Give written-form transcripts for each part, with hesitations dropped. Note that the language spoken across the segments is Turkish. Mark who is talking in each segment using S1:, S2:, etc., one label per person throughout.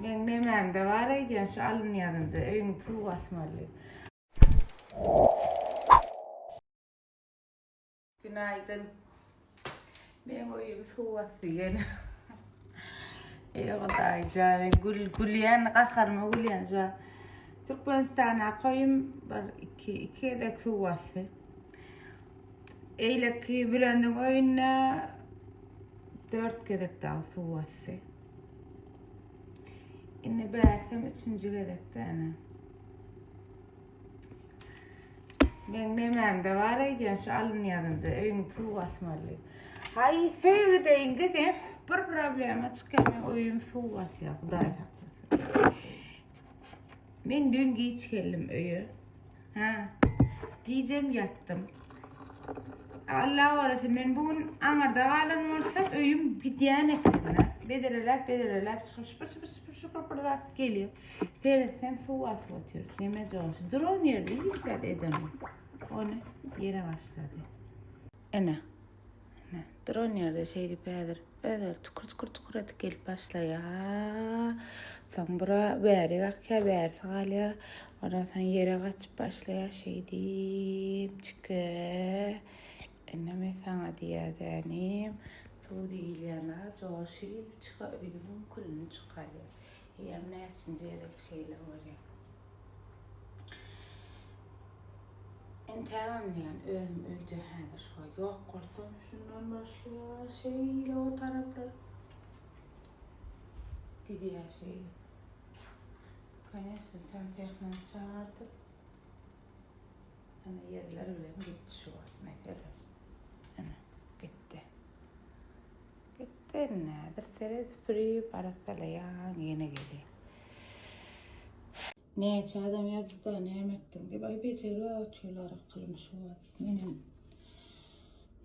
S1: Ben nemem de var ya şu alın yanında evin su basmalı. Günaydın. Ben uyum su basıyor. İyi kadar gülüyen kakarma gülüyen şu an. Türkmenistan'a koyayım iki yedek su basıyor. Eyleki bilendin oyuna 4 gedek daha su basıyor. İnne bersem 3. gedekte ana. Ben nemem de var ya şu alın yanında evin su basmalı. Hay sevgi deyin gidin bir problema çıkamıyor uyum su basıyor Kuday saklasın. Ben dün geç geldim öyle. Giyeceğim yattım. Allah orası ben bugün anırda kalan olsam öyüm gidiyen ekibine. Bedireler şıpır geliyor. Seyretsen su basıyor. Yeme coğuşu. Drone yerde istedi edemem. Onu yere başladı. Ana. Drone yerde şeydi Bedir tukur etti gelip başlaya. Sen bura beri kakya beri sağalya. Ondan sen yere kaçıp başlaya şeydi. Çıkı. Anneme sana diyeceğim. Su değil yana. Coğuşuyup çıka ödümün kulunu çıkarıyor. Yem ne için diyecek şeyler var ya. Enteğim yani öydü hendir şu yok korsan şundan başlıyor şeyle o taraflar gidiyor şeyle. Kaynaşın sen teknik çağırdı. Hani yerler öyle gitti şu an mesela. Hani gitti. Gitti nedir? Seret free paraktalayan yine geliyor. Ne çağdım yazdı da ne emettim diye bay beceri atıyorlar kılmış o benim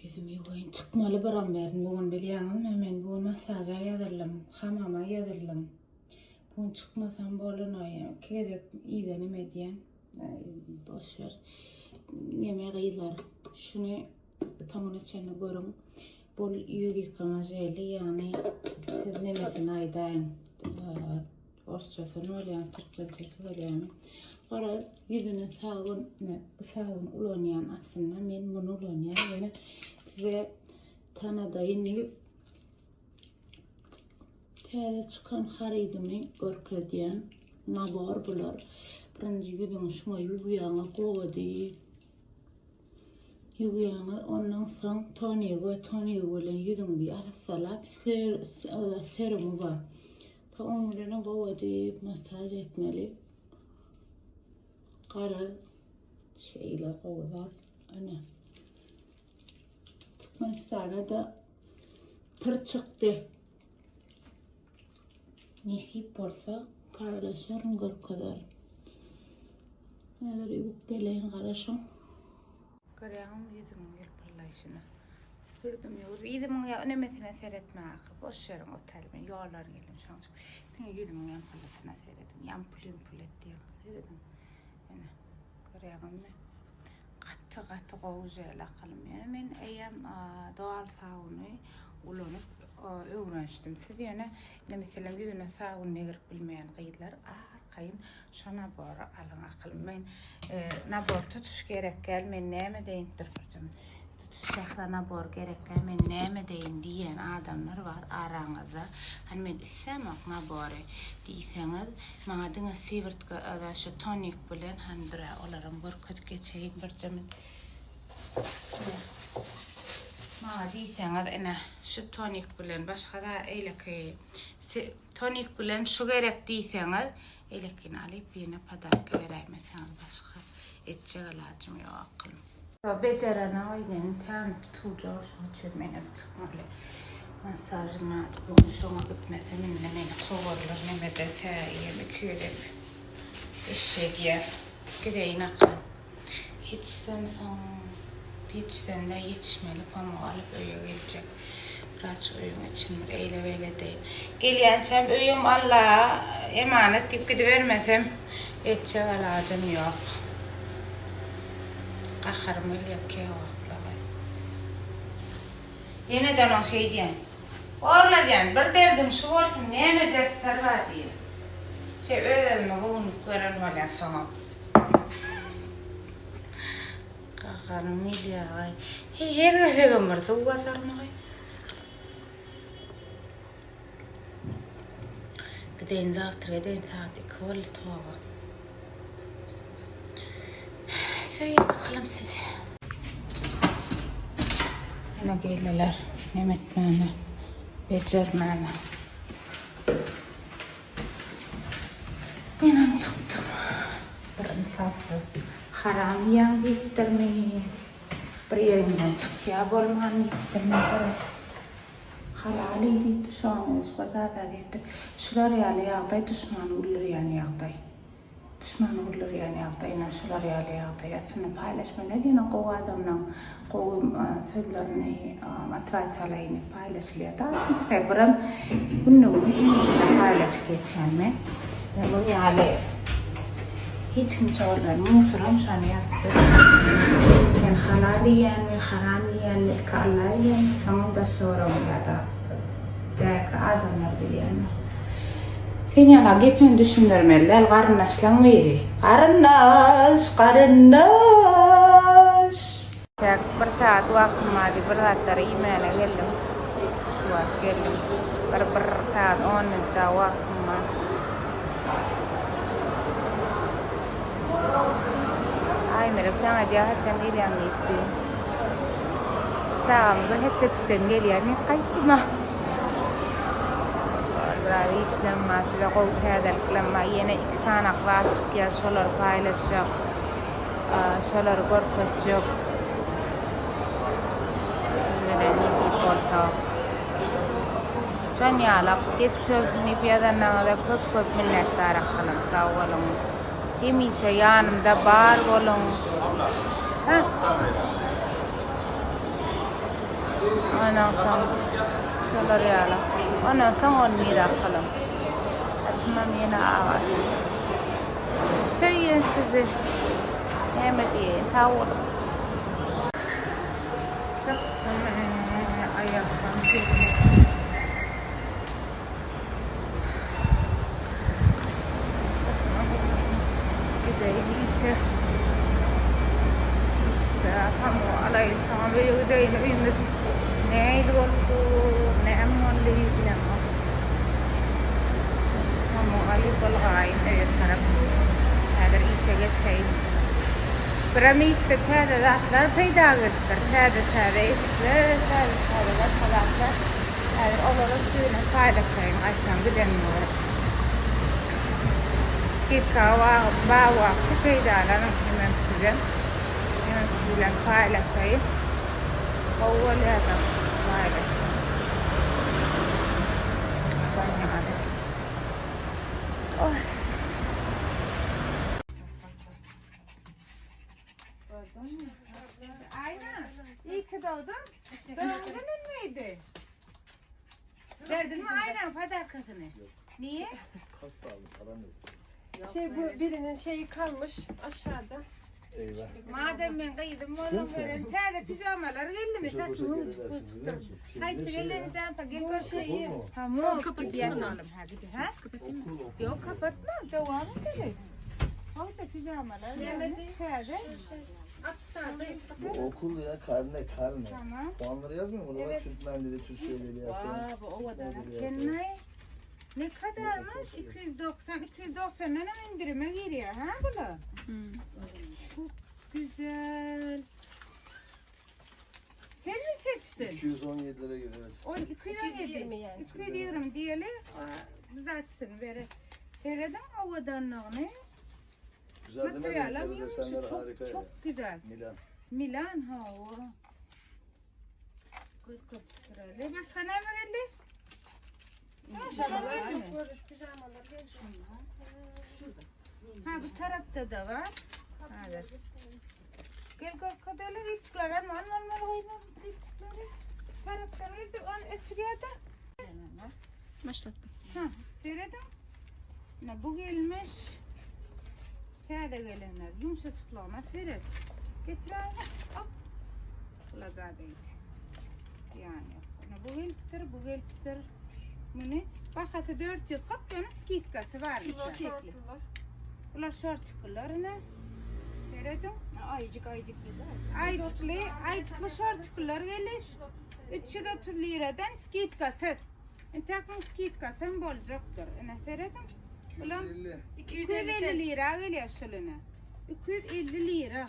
S1: yüzümü koyun çıkmalı buram verdim bugün biliyorum hemen bugün masaja yadırlım hamama yadırlım bugün çıkmasam bolun kedek iyiden emediyen boşver yemeğe kıyılar şunu tamın içine görün bol yüz yıkama jeli yani siz nemesin aydayın Orçası öyle yani Türkçesi öyle yani. Orada yüzünü sağın ulanyan aslında ben bunu ulanyan yani size tanıdayım teyze çıkan haridimi görkediyen nabor bular. Birinci yüzünü şuna yuguyana kovadı. Yuguyana ondan sonra toniye ile yüzünü bir arasalap serumu var. Onlarına kovadı, masaj etmeli. Kara şeyle kovalar. Ana. Türkmenistan'a da tır çıktı. Nesip olsa paylaşırım gör kadar. Eğer yük geleyin karışım. Görüyorum yüzümün yırpırlayışını. Süpürdüm yolu. Yüzümün ya önemesine seyretme akır. Boş verin otelime. Yollar gelin şu an. Çünkü yüzümün yampullasına seyredin. Yampul etti ya. Seyredin. Yani görüyorum mu? Katı kovucuyla akalım yani. Ben eyyem doğal sağını ulanıp öğrenmiştim. Siz yani mesela yüzüne sağını ne girip bilmeyen kıyılar kayın şu naboru alın akalım. Ben nabor tutuş gerek gel. Ben neyme deyin tırpırcım. Tutuşacakla nabor gerek gel. Ben neyme deyin diyen adamlar var aranızda. Hani ben istemem naboru diyseniz. Madına sivirtka da şu tonik bilen handra olarım bir kötü geçeyim bir cemil. Diyseniz ene şu tonik bilen başka da eyleki tonik bilen şu gerek diyseniz eylekin alıp yine padarka veremezseniz başka edecek ilacım yok aklım. Becerene oynen tam tutucu şu çözmene çıkmalı. Masajıma bunu gitmese minne beni kovarlar ne de yemek yiyerek eşeğe gideyim aklım. Hiçten de yetişmeli pamuğu alıp öyle gelecek. Biraz öğün için bir eyle değil. Geliyansam öğüm Allah'a emanet deyip gidivermesem edecek ilacım yok. Kaharım öyle ki vakitler. Yeniden o şey diyen. Orla diyen bir derdim şu olsun neyme dertler var diye. Öyle kovunup gören var ya sana. Kakarım neydi ya? Her gece gömürse o kadar mı? Gideyim zavtır, gideyim saat 2 oldu tuğba. Söyle bakalım size. Ne gelirler, ne etmeni, becermeni. Ben çıktım. Bir insafsız. Haram yan gittirmeyi. Bir yerinden çıkıya bolman gittirmeyi. Halali deyip düşmanımız bagada deyip. Şular yali yağday düşman olur yani yağday. Düşman olur yani yağday. Şular yali yağday. Aslında paylaşma ne diyene kovu adamla kovu sözlerini motivasyonlarını paylaşılıyor. Februm bunu paylaş geçenme. Bu yani hiç kimse olmayan muhterem şanı yaptı. Yani halaliyen ve haramiyen ve kalayen sonunda sorum ya da değerli adamlar biliyen. Seni yana gepin düşündürmeler karınlaşlan veri. Karınlaş. Bir saat vaktim vardı. Bir saatleri yemeğine geldim. Şu an geldim. Bir saat 10 dakika vaktim var. Ay merhaba sana dia sen geliyor gitti. Çağımda hep geçten geliyor ne kayıttı mı? Vallahi işlem masada koltuğa lama yine 2 sana klasik ya solar paylaşacak. Solar korkacak. Böyle neyse korsa. Sen ya la geçiyorsun ipiyadan da çok minnettar akılım sağ olun. Hemişe yanımda bar olun. Ha? Ondan sonra şöyle yala. Ondan sonra on miraklım. Açmam yine ağır. Söyleyin sizi. Yemek yiyin. Sağ olun. Çıktım ayaktan girdim. İşte kamu alay sama böyle deyinimiz neydi oldu ne amolli bilmem kamu ali balgay ne taraf hada işe geçeyim برامي استفادة ذاتlar peyda ettir hada işler hada ذاتlar hada onların suyunu paylaşayım akşam gidenler skipka bawa peydalar hemen size bilang paylaşayım. Awal ya da paylaşayım. Sonra hadi. Oh. Aynen. İyi ki doğdun. Doğum günün müydü? Verdin mi aynen fadakasını? Niye?
S2: Hasta aldım, param yok.
S3: Bu birinin şeyi kalmış aşağıda.
S2: Eyvah.
S1: Madem ben kıydım oğlum verin. Tade pijamalar geldi mi? Saçımı haydi gelin canım. Gel o şeyi. Tamam kapatayım oğlum hadi. Ha? Kapatayım mı? Yok kapatma. Devam edelim. Haydi pijamalar. Yemedi. Tade.
S3: Atstardayım.
S2: Bu okul ya karne.
S1: Tamam.
S2: Puanları yazmıyor mu? Orada Türk mendili, Türk şeyleri yapıyor.
S1: Kendine ne kadarmış? 290'dan indirime giriyor ha bunu? Çok güzel. Sen mi seçtin?
S2: 217'lere göre evet.
S1: O 220
S3: yani.
S1: 220 diyelim. Biz açsın veredim havadanlığını.
S2: Güzel değil mi?
S1: Materialim
S2: Renkleri, desenler
S1: çok
S2: harika.
S1: çok güzel. Milan hava. Kırk lirayla. Başka ne mi geldi?
S3: Pijamalar çok görüş pijamalar. Gel şunlar.
S1: Şurada. Ha bu tarafta da var. Hadi. Gel kadarlar hiç gören var normal koyma küçükleri. Taraftan geldi on üçgede.
S3: Başlattım.
S1: Ha, deredim. Ne bu gelmiş. Sade gelenler yumuşacıklığına verir. Getireyim. Hop. Lazadeydi. Yani. Bu geliptir, bu geliptir. Bunu Bakası 440 tane skitkası var.
S3: Çiçekli.
S1: Bunlar şorçuklarına. Seyredin.
S3: Ayıcık
S1: Aycıklı şorçuklar geliş. 330 liradan skitkası. Takım skitkası bolacaktır. Seyredin. Ulan 250 lira geliyor şuluna. 250 lira.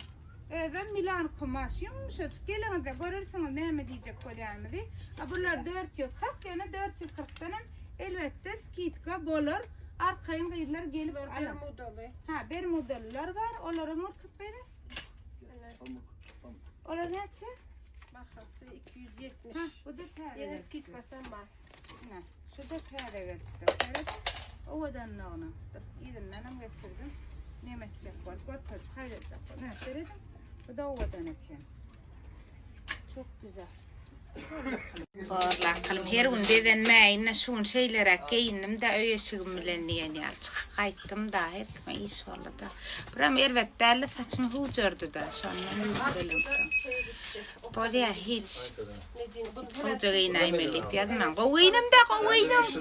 S1: Özen Milan kumaş yumuşacık. Gelin de görürsünüz ne diyecek kolyamı diye. Bunlar 440 tane 440 tane elbette skitka bolur. Arkayın kıyılar gelip alın. Ha, bir modeller var. Onların mırkıtları. Onlar ne açı?
S3: Bakası 270.
S1: Ha, bu da tane.
S3: Yine skitkası var.
S1: Ne? Şu da tane verdi. O da ne ona? İyinden getirdim. Ne metcek var? Götür, hayırcak var. Ne söyledim? Bu da o da ne ki? Çok güzel. Bakalım her gün dedenmeyinle şun şeylere giyindim de öyeşigim bilen yani çıkayttım da her kime iş oldu da. Buram elbette saçımı hucurdu da şondan yüzürelim. Buraya hiç hoca giynayım elip yadım ben. Koyinum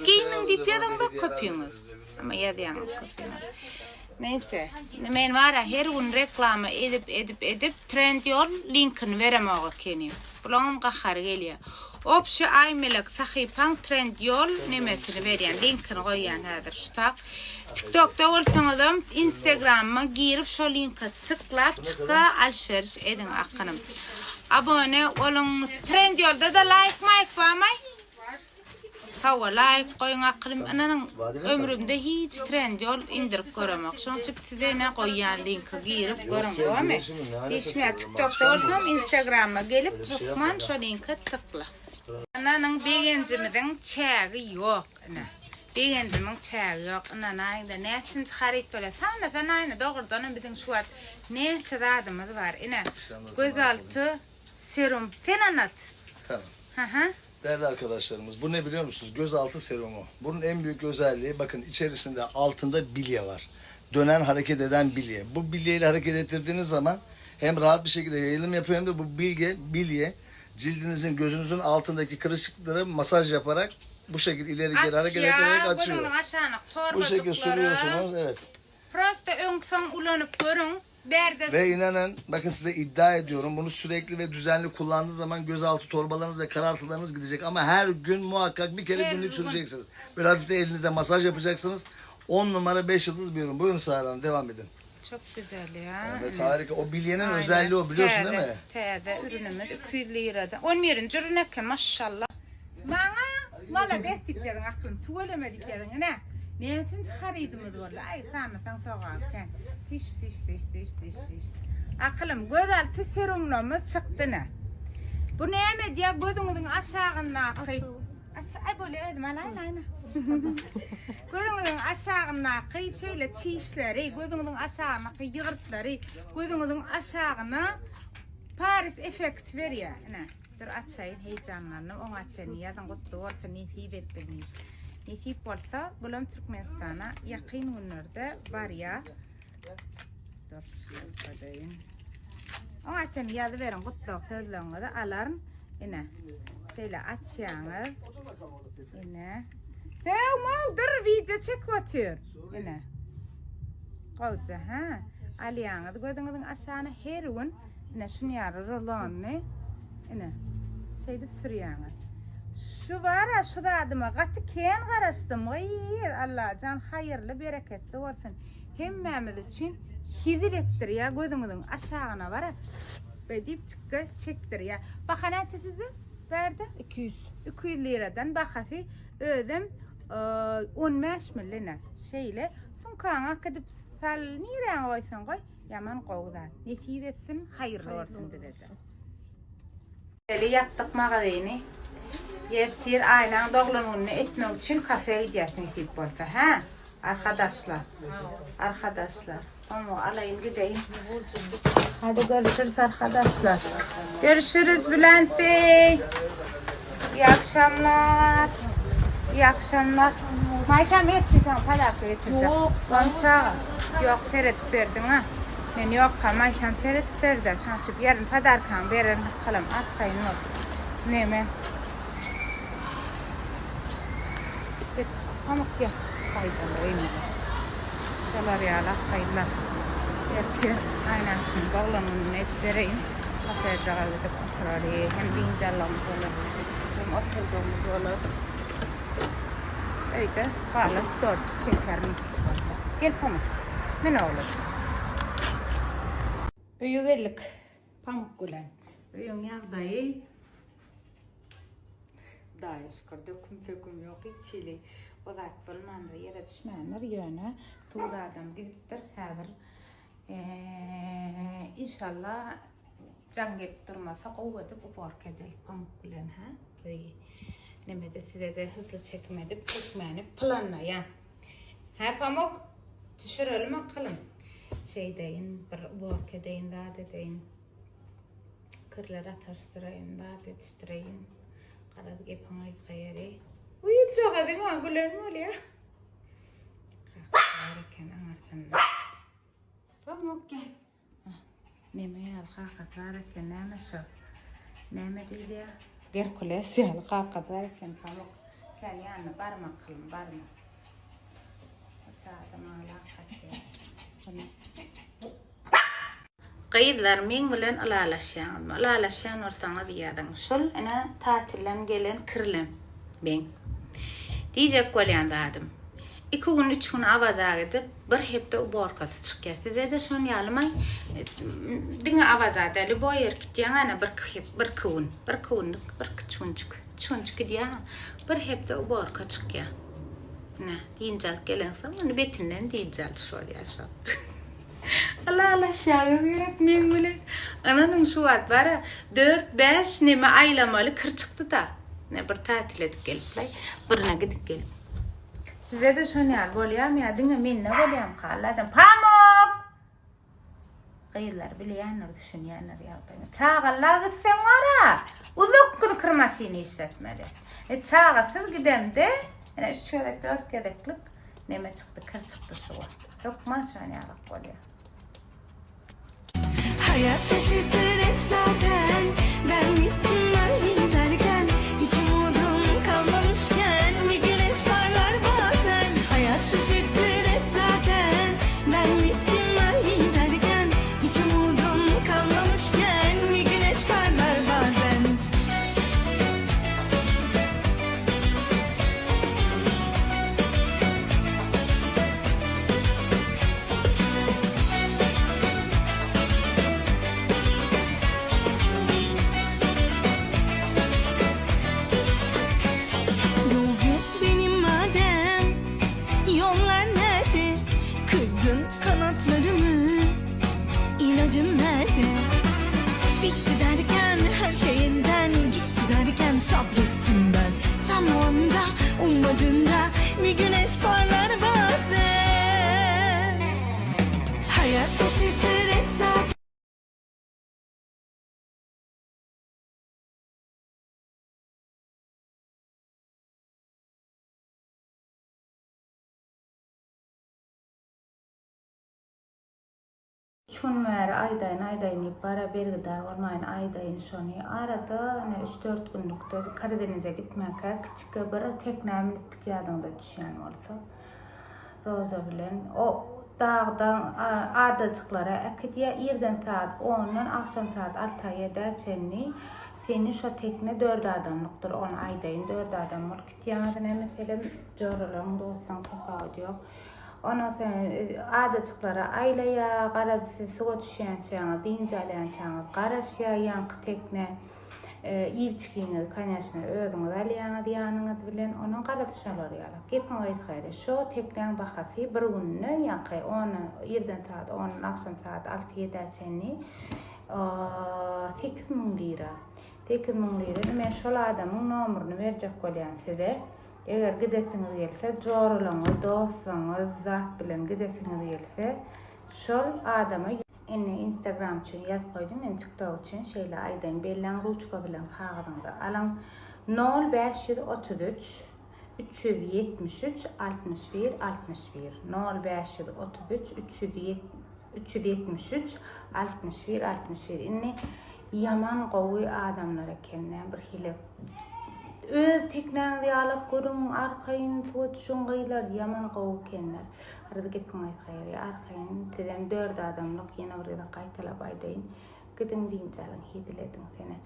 S1: giyinin dip yadım da köpüğünüz. Ama yadıyan köpüğünüz. Neyse, men var ya her gün reklamı edip Trendyol linkini veremeğe keniyim. Bulanım kahar geliyor. Opşu aymelik sahipan Trendyol nemesini veriyen, linkini koyan hadır şu tak. TikTok'ta olsanızım Instagram'a girip şu linka tıklap çıka alışveriş edin akınım. Abone olun. Trendyol'da da like var mı? Hava like koyun akılım. Ananın ömrümde hiç Trendyol indirip göremek. Şunun için size ne koyan linki girip görün koyma. Hiçbir TikTok'ta olsam Instagram'a gelip tıkman şu linki tıkla. Ananın beğencimizin çağı yok. Beğencimin çağı yok. Ananın ne için harit böyle. Sen aynı doğrudan bizim şu an ne için adımız var. Gözaltı serum. Sen anlat.
S2: Tamam. Değerli arkadaşlarımız, bu ne biliyor musunuz? Gözaltı serumu. Bunun en büyük özelliği, bakın içerisinde altında bilye var. Dönen, hareket eden bilye. Bu bilyeyle hareket ettirdiğiniz zaman hem rahat bir şekilde yayılım yapıyor hem de bu bilye cildinizin, gözünüzün altındaki kırışıklıkları masaj yaparak bu şekilde ileri geri hareket ederek açıyor. Bu şekilde sürüyorsunuz, evet.
S1: Prosta ön son ulanıp görün.
S2: Ve inanın, bakın size iddia ediyorum, bunu sürekli ve düzenli kullandığı zaman gözaltı torbalarınız ve karartılarınız gidecek. Ama her gün muhakkak bir kere günlük süreceksiniz. Böyle hafif de elinize masaj yapacaksınız. 10 numara 5 yıldız bir ürün. Buyurun Sahra Hanım, devam edin.
S1: Çok güzel ya.
S2: Evet, harika. O bilyenin özelliği o, biliyorsun değil mi?
S1: Teyze ürünümüz 200 liradan. 11. ürünekken maşallah. Bana valla destekledin aklım. Tuvalemedik dedin ne? Ne için çıkarıydımız valla? Ay sanırsan soğuk. Tiş. Aklım gözaltı serumlarımız çıktı ne? Bu neyme diye gözümüzün aşağına kıy. Ay böyle ödüm ayna. Gözümüzün aşağına kıy şöyle çişleri, gözümüzün aşağına kıy yığırtları, gözümüzün aşağına Paris efekt veriyor. Dur açayım heyecanlandım. Onu açayım. Yazın kutlu olsun. Nesip ettim. Nesip olsa bulam Türkmenistan'a yakın günlerde var ya. Dur şöyle. Onu açayım yazı verin. Kutlu sözlerinizi alırım. Şöyle açıyorsunuz. Sevmol dur video çek atıyor. Koyca ha. Alıyorsunuz. Gözünüzün aşağına her gün. Şunu yarı rolonu. Şeyde sürüyorsunuz. Şu var ya şu da adıma katı keyin karıştım. Allah can hayırlı bereketli olsun. Hemmemiz için hizir ettir ya gözümüzün aşağına var ya. Ve deyip çıkı çektir ya. Bakın açı sizi verdi 200 liradan bakası ödüm 15 milyon şeyle sunkana gidip sal nereye koysun koy yaman koydan nesip etsin hayırlı olsun dedi. Böyle yaptık mağazayını yertir aynen doğrulanını etmek için kafeye gidiyorsun nesip olsa ha arkadaşlar ama alayım gideyim. Hadi görüşürüz arkadaşlar. Görüşürüz Bülent Bey. İyi akşamlar. İyi akşamlar. Maytam etsin palak getireceğim. Yok. Sança. Yok seyretip verdin ha. Ben yok ha maytam seyretip verdim. Sançıp yarın padarkan verin kalam arkayın olsun. Ne mi? pamuk ya. Faydalı oynuyorlar. Şalar yağla hayırlar. Gerçi aynen şimdi bağlamını ettireyim. Kafaya cağa gidip oturarız. Hem dincellamız olur. Hem oturduğumuz olur. Öyle kala stories çekermiş. Gel pamuk. Ne olur? Öyle geldik. Pamuk gülen. Öyle yağdayı. Dair şükür döküm yok hiç çile. O da atılmanlar yere düşmeyenler yöne. Tuğda adam gidiptir. Hazır. İnşallah can gelip durmasa kuvvetip upark edelim. Pamuk gülen ha. Neme de size de hızlı çekmedip çekmeyenip planla ya. Ha pamuk. Düşürelim bakalım. Şey deyin, bir upark edeyin, daha dedeyin. Kırlara taştırayım, daha dediştireyim. Karadı gepana yıkayarı. Uyuyacak adım ha, güler mi oluyor? Kalkılarken anartınlar. Pamuk gel. Neme yal kalkılarken neme şu? Neme değil ya? Gel kulesi yal kalkılarken pamuk. Gel yanına barmak kılın, barmak. Çağdım hala kaçıyor. Kıyılar men bilen alalaşan orsanız yadan. Şol ana tatilden gelen kirlem ben. Diyecek bolyandadım. 2 gün 3 gün avaza gidip bir hepde uborkası çıkýar. Dedi şon ýalmay diňe avaza deli boýar gitýän ana bir çunçuk diýär. Bir hepde uborka çıkýar. Ne, diýinjek gelen soň betinden diýjek şol ýaşa. Allah şahı verip men bilen ananyň şu wagt bara 4-5 neme aýlamaly kır çykdy da. Ne bir tatil edip gelipler, birine gidip gelip. Size de şonu ýal bolýar, men diňe men ne bolýam halajan pamuk. Gıylar bilýänler düşünýänler ýa-da. Çağallar gitsen wara. Uzak gün kırmaşyny işletmeli. Çağa siz gidemde, ene 3 gedek 4 gedeklik neme çykdy, kır çykdy şu wagt. Lokman şonu ýalyp bolýar.
S4: Hayat şaşırtır hep zaten. Ben gittim ay derken hiç umudum kalmamışken bir güneş parlar bazen. Hayat şaşırtır hep zaten. Ben gittim ay derken hiç umudum kalmamışken bir güneş parlar bazen. Yolcu benim madem, yollar nerede? Kırdın kanatlarımı, ilacın nerede? Bitti derken her şeyinden, gitti derken sabrettim ben. Tam o anda, ummadığında bir güneş parlar bazen. Hayat şaşırtır hep zaten.
S1: Şun meri aydayın para bergidar olmayın aydayın şonu arada 3-4 günlükte Karadeniz'e gitmekle küçük bir tekne miniptik yadında düşen olsa Roza bilen o dağdan adacıklara akıdiye yerden saat 10'dan akşam saat 6'ya da çenni senin şu tekne 4 adamlıktır 10 aydayın 4 adam ol kitiyadına mesela joralım dostan kapağı diyor. Ondan sonra adacıklara aylaya, qaradisi suğa düşen çağı, dinceleyen çağı, qaraşya, yankı tekne, ivçikini, kanyasını özünüz alayanı diyanınız bilen, onun qaradışaları yalak. Gepin aytkayda, şu teknen bakası bir gününü yankı, yerden saat 10, akşam saat 6-7 çenni, 8.000 lira. 8.000 lira, men şol adamın nomurunu vercek bolýan size. Eğer gidesiniz gelse, jorulaňyz, dostuňyz, zat bilen gidesiniz gelse, şol adama Instagram üçin ýazyp goýdum, TikTok üçin şeýle aýdan belläň ruçka bilen hagyňyza alaň 0533 373 61 61 0533 373 61 61 inni yaman gowy adamlara kenden bir hile öz teknäňizi alıp görüň, arkaýyn soçuşun gaýlar ýaman gowy ekenler. Arada gepin aýtgaýry, arkaýyn teden 4 adamlyk ýene bir gaýtalap aýdaýyn. Gidin diýinçäliň hidilediň seni.